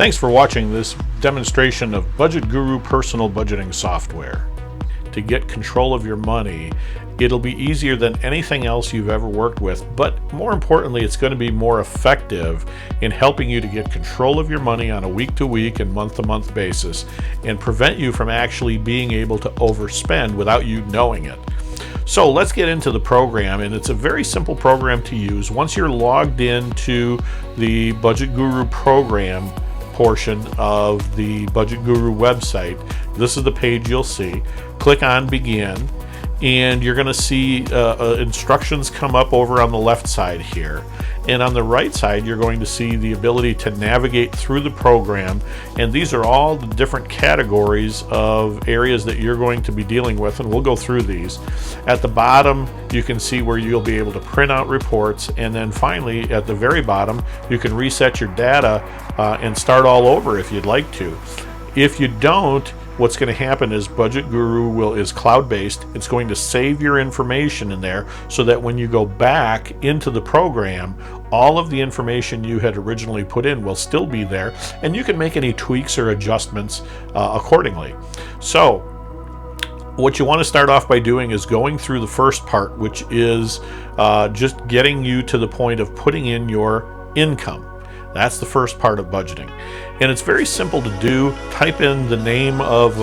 Thanks for watching this demonstration of Budget Guru personal budgeting software. To get control of your money, it'll be easier than anything else you've ever worked with, but more importantly, it's going to be more effective in helping you to get control of your money on a week-to-week and month-to-month basis and prevent you from actually being able to overspend without you knowing it. So let's get into the program, and it's a very simple program to use. Once you're logged into the Budget Guru program portion of the Budget Guru website, this is the page you'll see. Click on Begin, and you're going to see instructions come up over on the left side here. And on the right side, you're going to see the ability to navigate through the program. And these are all the different categories of areas that you're going to be dealing with, and we'll go through these. At the bottom, you can see where you'll be able to print out reports. And then finally, at the very bottom, you can reset your data and start all over if you'd like to. If you don't, what's going to happen is Budget Guru is cloud-based. It's going to save your information in there so that when you go back into the program, all of the information you had originally put in will still be there, and you can make any tweaks or adjustments accordingly. So what you want to start off by doing is going through the first part, which is just getting you to the point of putting in your income. That's the first part of budgeting. And it's very simple to do. Type in the name of,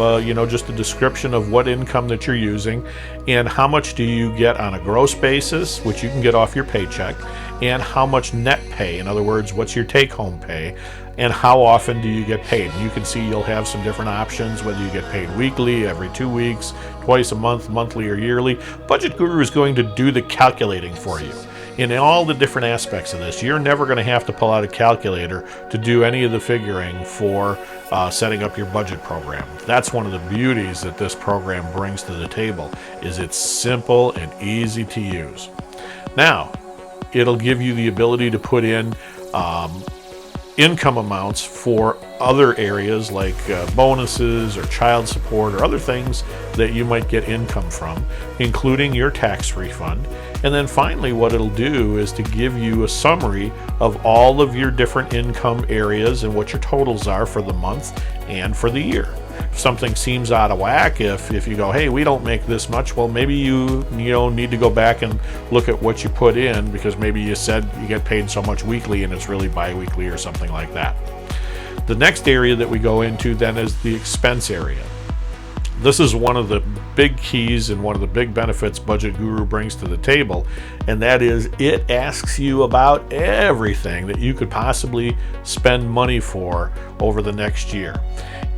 just a description of what income that you're using and how much do you get on a gross basis, which you can get off your paycheck, and how much net pay, in other words, what's your take-home pay, and how often do you get paid. You can see you'll have some different options, whether you get paid weekly, every 2 weeks, twice a month, monthly, or yearly. Budget Guru is going to do the calculating for you. In all the different aspects of this, you're never going to have to pull out a calculator to do any of the figuring for setting up your budget program. That's one of the beauties that this program brings to the table, is it's simple and easy to use. Now, it'll give you the ability to put in income amounts for other areas like bonuses or child support or other things that you might get income from, including your tax refund. And then finally, what it'll do is to give you a summary of all of your different income areas and what your totals are for the month and for the year. If something seems out of whack, if you go, hey, we don't make this much, well, maybe you need to go back and look at what you put in, because maybe you said you get paid so much weekly and it's really bi-weekly or something like that. The next area that we go into then is the expense area. This is one of the big keys and one of the big benefits Budget Guru brings to the table, and that is it asks you about everything that you could possibly spend money for over the next year.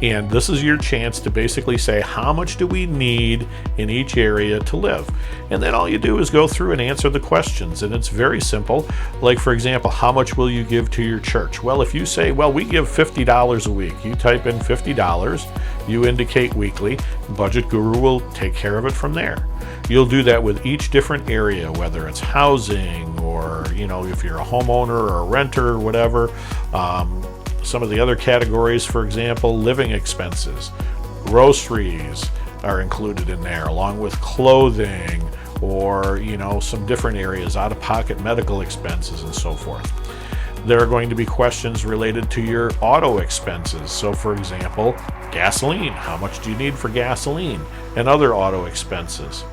And this is your chance to basically say, how much do we need in each area to live? And then all you do is go through and answer the questions. And it's very simple. Like, for example, how much will you give to your church? Well, if you say, well, we give $50 a week, you type in $50, you indicate weekly, Budget Guru will take care of it from there. You'll do that with each different area, whether it's housing or, if you're a homeowner or a renter or whatever. Some of the other categories, for example, living expenses, groceries are included in there, along with clothing or, some different areas, out-of-pocket medical expenses and so forth. There are going to be questions related to your auto expenses. So, for example, gasoline. How much do you need for gasoline and other auto expenses?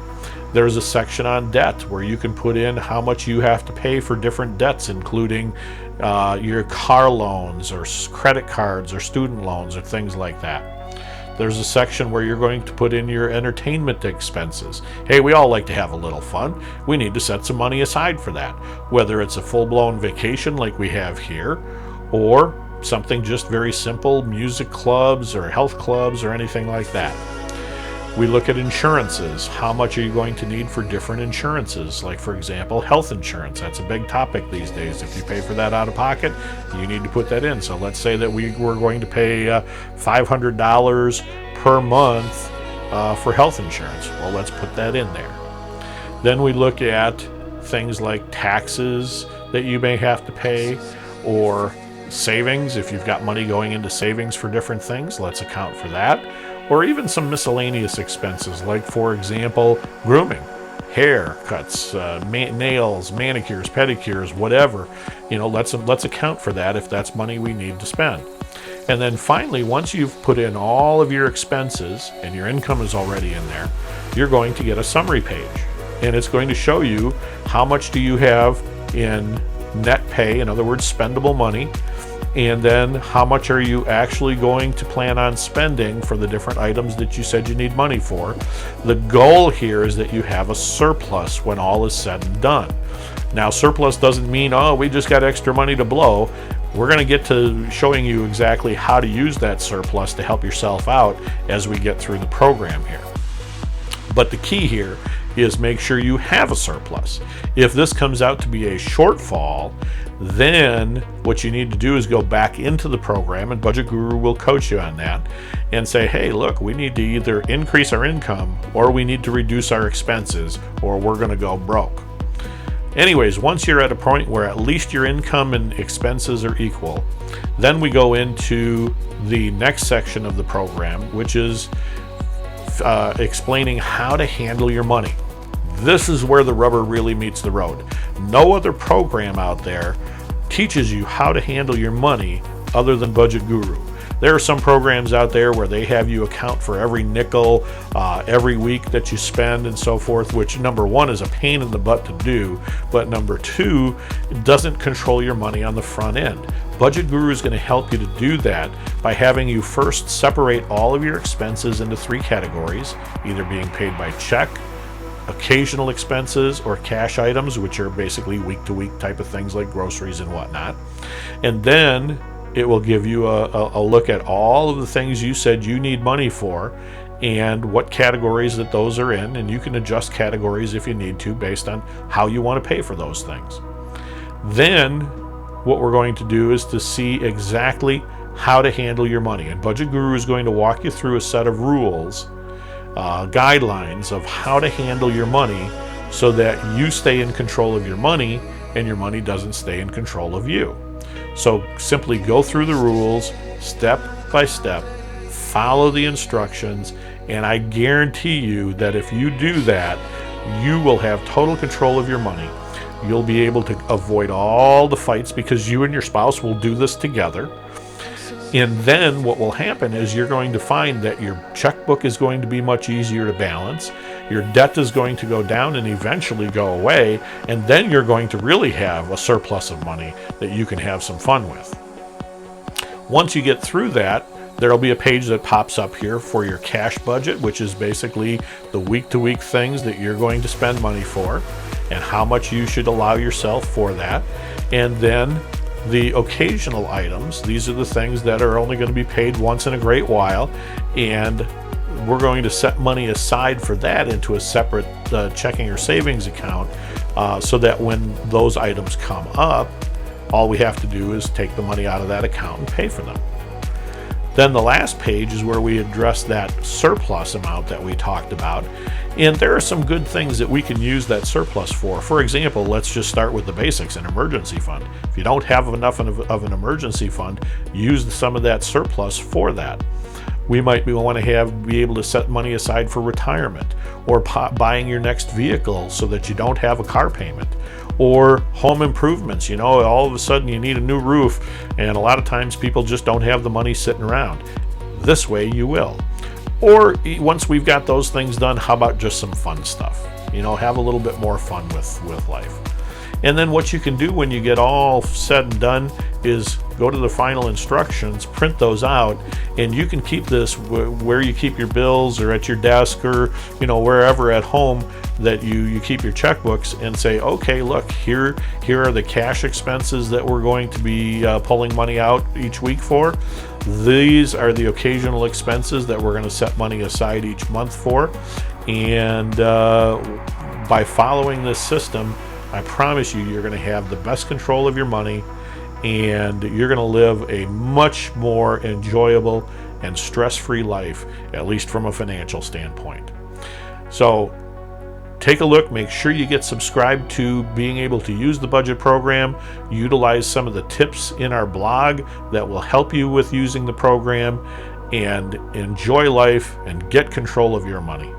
There's a section on debt where you can put in how much you have to pay for different debts, including your car loans or credit cards or student loans or things like that. There's a section where you're going to put in your entertainment expenses. Hey, we all like to have a little fun. We need to set some money aside for that, whether it's a full-blown vacation like we have here, or something just very simple, music clubs or health clubs or anything like that. We look at insurances. How much are you going to need for different insurances? Like, for example, health insurance. That's a big topic these days. If you pay for that out of pocket, you need to put that in. So let's say that we're going to pay $500 per month for health insurance. Well, let's put that in there. Then we look at things like taxes that you may have to pay, or savings. If you've got money going into savings for different things, let's account for that. Or even some miscellaneous expenses, like, for example, grooming, haircuts, nails, manicures, pedicures, whatever. Let's account for that if that's money we need to spend. And then finally, once you've put in all of your expenses and your income is already in there, you're going to get a summary page. And it's going to show you how much do you have in net pay, in other words, spendable money, and then how much are you actually going to plan on spending for the different items that you said you need money for. The goal here is that you have a surplus when all is said and done. Now, surplus doesn't mean, oh, we just got extra money to blow. We're going to get to showing you exactly how to use that surplus to help yourself out as we get through the program here. But the key here is make sure you have a surplus. If this comes out to be a shortfall, then what you need to do is go back into the program, and Budget Guru will coach you on that and say, hey, look, we need to either increase our income or we need to reduce our expenses or we're going to go broke. Anyways, once you're at a point where at least your income and expenses are equal, then we go into the next section of the program, which is explaining how to handle your money. This is where the rubber really meets the road. No other program out there teaches you how to handle your money other than Budget Guru. There are some programs out there where they have you account for every nickel, every week that you spend and so forth, which number one is a pain in the butt to do, but number two, it doesn't control your money on the front end. Budget Guru is going to help you to do that by having you first separate all of your expenses into 3 categories, either being paid by check, occasional expenses, or cash items, which are basically week-to-week type of things like groceries and whatnot. And then it will give you a look at all of the things you said you need money for and what categories that those are in, and you can adjust categories if you need to based on how you want to pay for those things. Then what we're going to do is to see exactly how to handle your money, and Budget Guru is going to walk you through a set of rules, guidelines of how to handle your money so that you stay in control of your money and your money doesn't stay in control of you. So simply go through the rules step by step, follow the instructions, and I guarantee you that if you do that, you will have total control of your money. You'll be able to avoid all the fights because you and your spouse will do this together. And then what will happen is you're going to find that your checkbook is going to be much easier to balance. Your debt is going to go down and eventually go away. And then you're going to really have a surplus of money that you can have some fun with. Once you get through that, there'll be a page that pops up here for your cash budget, which is basically the week-to-week things that you're going to spend money for and how much you should allow yourself for that. And then the occasional items, these are the things that are only going to be paid once in a great while, and we're going to set money aside for that into a separate checking or savings account so that when those items come up, all we have to do is take the money out of that account and pay for them. Then the last page is where we address that surplus amount that we talked about. And there are some good things that we can use that surplus for. For example, let's just start with the basics, an emergency fund. If you don't have enough of an emergency fund, use some of that surplus for that. We might want to be able to set money aside for retirement or buying your next vehicle so that you don't have a car payment, or home improvements. All of a sudden you need a new roof, and a lot of times people just don't have the money sitting around. This way you will. Or once we've got those things done, how about just some fun stuff? Have a little bit more fun with life. And then what you can do when you get all said and done is go to the final instructions, print those out, and you can keep this where you keep your bills or at your desk or wherever at home that you keep your checkbooks, and say, okay, look, here are the cash expenses that we're going to be pulling money out each week for. These are the occasional expenses that we're going to set money aside each month for. And by following this system, I promise you're going to have the best control of your money, and you're going to live a much more enjoyable and stress-free life, at least from a financial standpoint. So take a look, make sure you get subscribed to being able to use the budget program, utilize some of the tips in our blog that will help you with using the program, and enjoy life and get control of your money.